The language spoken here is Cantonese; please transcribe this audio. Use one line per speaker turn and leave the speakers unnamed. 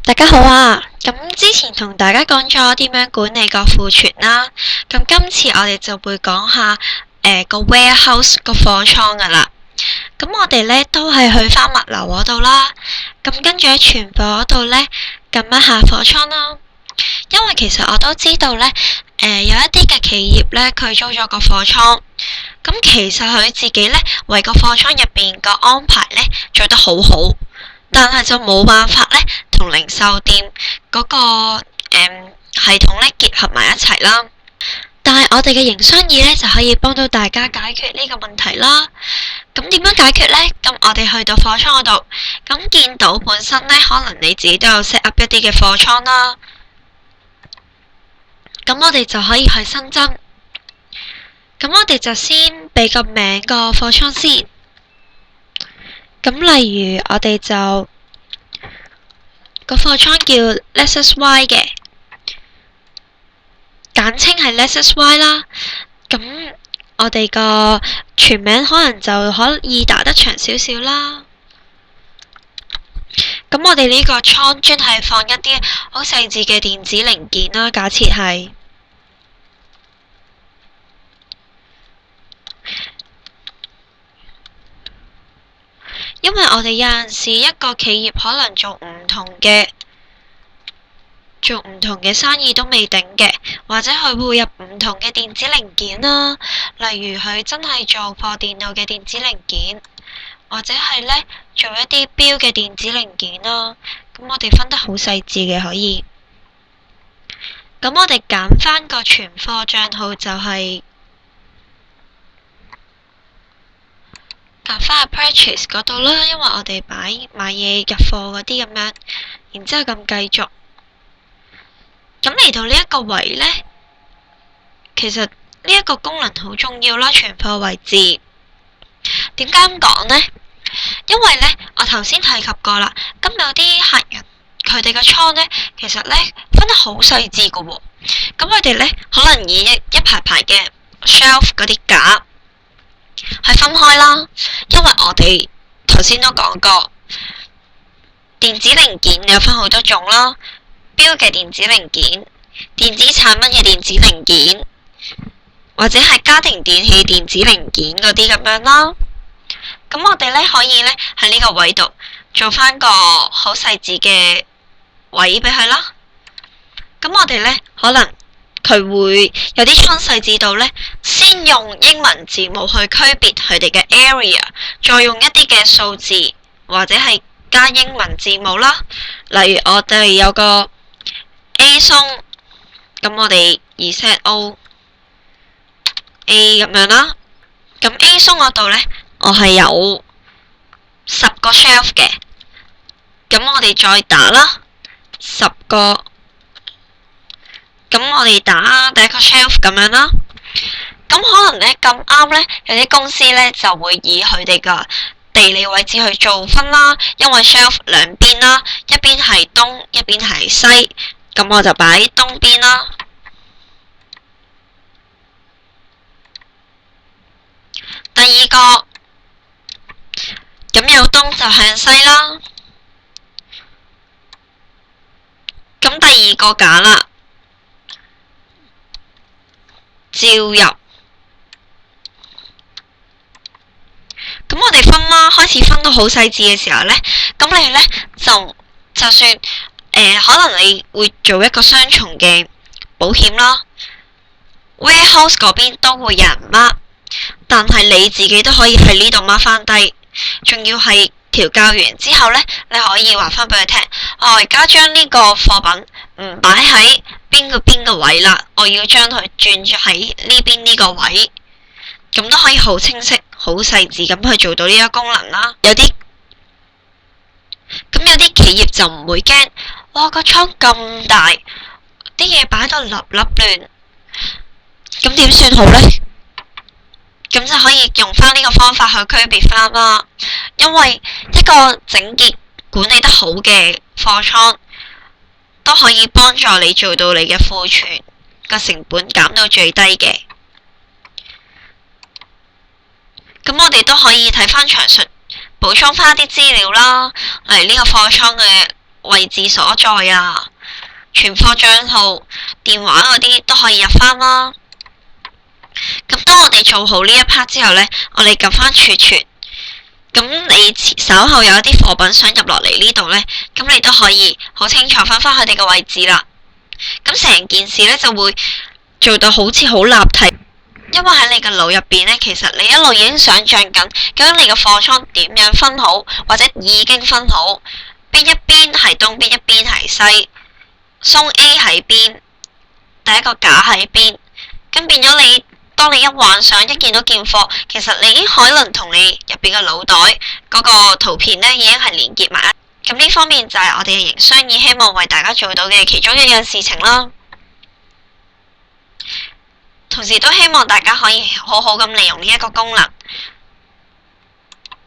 大家好啊！咁之前同大家講咗點樣管理個庫存啦，咁今次我哋就會講下個 warehouse 個貨倉噶啦。咁我哋咧都係去翻物流嗰度啦，咁跟住喺存貨嗰度咧撳一下貨倉啦。因為其實我都知道咧，有一啲嘅企業咧佢租咗個貨倉，咁其實佢自己咧為個貨倉入邊個安排咧做得好好。但係就冇辦法咧，同零售店嗰個系統咧結合埋一齊啦。但係我哋嘅營商意咧就可以幫到大家解決呢個問題啦。咁點樣解決咧？咁我哋去到貨倉嗰度，咁見到本身咧，可能你自己都有 set up 一啲嘅貨倉啦。咁我哋就可以去新增。咁我哋就先俾個名個貨倉先。咁例如我哋就個貨倉叫 LexusY 嘅，簡稱係 LexusY 啦。咁我哋個全名可能就可以打得長少少啦。咁我哋呢個倉專係放一啲好細緻嘅電子零件啦，假設係。因為我哋有陣時一個企業可能做唔同嘅生意都未定嘅，或者佢會入唔同嘅電子零件啦，例如佢真係做破電腦嘅電子零件，或者係咧做一啲錶嘅電子零件啦。咁我哋分得好細緻嘅可以。咁我哋揀翻個存貨帳號就係揀翻去 purchase 嗰度啦，因為我哋買嘢入貨嗰啲咁樣，然之後咁繼續。咁嚟到呢一個位呢，其實呢一個功能好重要啦，存貨位置。點解咁講呢？因為呢，我頭先提及過啦，咁有啲客人佢哋嘅倉呢，其實呢分得好細緻噶喎。咁佢哋呢，可能以一排排嘅 shelf 嗰啲架係分開啦，因為我哋頭先都講過，電子零件有分好多種啦，錶嘅電子零件、電子產品嘅電子零件，或者係家庭電器電子零件嗰啲咁樣啦。咁我哋咧可以咧喺呢個位度做翻個好細緻嘅位俾佢啦。咁我哋咧可能佢會有啲倉細緻度咧，先用英文字母去區別佢哋嘅 area， 再用一啲嘅數字或者係加英文字母啦。例如我哋有個 A 松，咁我哋reset O A 咁樣啦。咁 A 松嗰度咧，我係有10個 shelf 嘅，咁我哋再打啦，10個。咁我哋打第一個 shelf 咁樣啦，咁可能咧咁啱咧，有啲公司咧就會以佢哋嘅地理位置去做分啦，因為 shelf 兩邊啦，一邊係東，一邊係西，咁我就擺東邊啦。第二個，咁有東就向西啦，咁第二個架啦。照入，咁我哋分啦，開始分到好細緻嘅時候呢，咁你呢，就算可能你會做一個雙重嘅保險啦 ，warehouse 嗰邊都會有人 mark，但係你自己都可以喺呢度 mark 翻低，仲要係調教完之後呢，你可以話翻俾佢聽，我而家將呢個貨品唔擺喺邊個位啦，我要將佢轉咗喺呢邊呢個位，咁都可以好清晰、好細緻咁去做到呢個功能啦。有啲企業就唔會驚，哇個倉咁大，啲嘢擺到粒粒亂，咁點算好呢？咁就可以用翻呢個方法去區別翻啦。因為一個整潔管理得好嘅貨倉，都可以幫助你做到你嘅庫存個成本減到最低嘅。咁我哋都可以睇翻詳述，補充翻啲資料啦，例如呢個貨倉嘅位置所在啊、存貨帳號、電話嗰啲都可以入返啦。咁當我哋做好呢一 part 之後呢，我哋撳返儲存。咁你稍後有一啲貨品想入落嚟呢度呢，咁你都可以好清楚分返佢哋嘅位置啦。咁成件事呢，就會做到好似好立體，因為喺你嘅腦入邊呢，其實你一路已經想像緊，究竟你嘅貨倉點樣分好，或者已經分好，邊一邊係東，邊一邊係西，鬆 A 喺邊，第一個架喺邊，咁變咗你。當你一幻想一見到件貨，其實你已經可能同你入邊嘅腦袋嗰個圖片呢已經係連結埋。咁呢方面就係我哋嘅營商議希望為大家做到嘅其中一樣事情啦。同時都希望大家可以好好咁利用呢一個功能，